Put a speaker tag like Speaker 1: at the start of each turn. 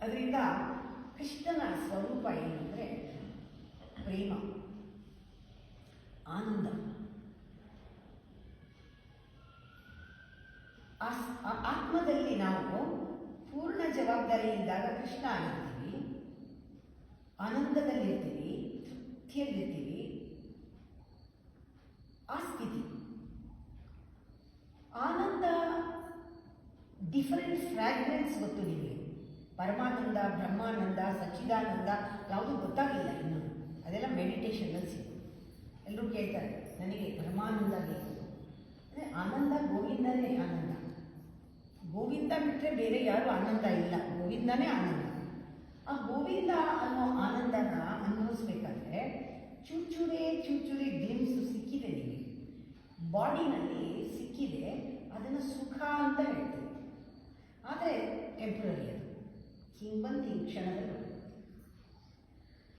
Speaker 1: ಅದರಿಂದ ಕೃಷ್ಣನ ಸ್ವರೂಪ ಏನಂದರೆ ಪ್ರೇಮ, ಆನಂದ. ಆತ್ಮದಲ್ಲಿ ನಾವು ಪೂರ್ಣ ಜವಾಬ್ದಾರಿಯಿಂದಾಗ ಕೃಷ್ಣ ಆಗಿರ್ತೀವಿ, ಆನಂದದಲ್ಲಿರ್ತೀವಿ, ತೃಪ್ತಿಯಲ್ಲಿರ್ತೀವಿ. ಆ ಸ್ಥಿತಿ ಆನಂದ ಡಿಫರೆಂಟ್ ಫ್ರ್ಯಾಗ್ಮೆಂಟ್ಸ್ ಗೊತ್ತು ನಿಮಗೆ. ಪರಮಾನಂದ, ಬ್ರಹ್ಮಾನಂದ, ಸಚ್ಚಿದಾನಂದ ಯಾವುದೂ ಗೊತ್ತಾಗಲಿಲ್ಲ ಇನ್ನೂ. ಅದೆಲ್ಲ ಮೆಡಿಟೇಷನಲ್ಲಿ ಸಿಗುತ್ತೆ. ಎಲ್ಲರೂ ಕೇಳ್ತಾರೆ ನನಗೆ ಬ್ರಹ್ಮಾನಂದ ಬೇಕು ಅಂದರೆ ಆನಂದ ಗೋವಿಂದನೇ ಆನಂದ. ಗೋವಿಂದ ಬಿಟ್ಟರೆ ಬೇರೆ ಯಾರು ಆನಂದ ಇಲ್ಲ, ಗೋವಿಂದನೇ ಆನಂದ. ಆ ಗೋವಿಂದ ಅನ್ನೋ ಆನಂದನ ಅನುಭವಿಸ್ಬೇಕಾದ್ರೆ ಚೂಚೂರೇ ಗ್ಲಿಮ್ಸು ಸಿಕ್ಕಿದೆ ನಿಮಗೆ, ಬಾಡಿನಲ್ಲಿ ಸಿಕ್ಕಿದೆ. ಅದನ್ನು ಸುಖ ಅಂತ ಹೇಳ್ತೀವಿ. ಆದರೆ ಟೆಂಪ್ರರಿ, ಅದು ಹಿಂಗೆ ಬಂದು ಈ ಕ್ಷಣದಲ್ಲಿ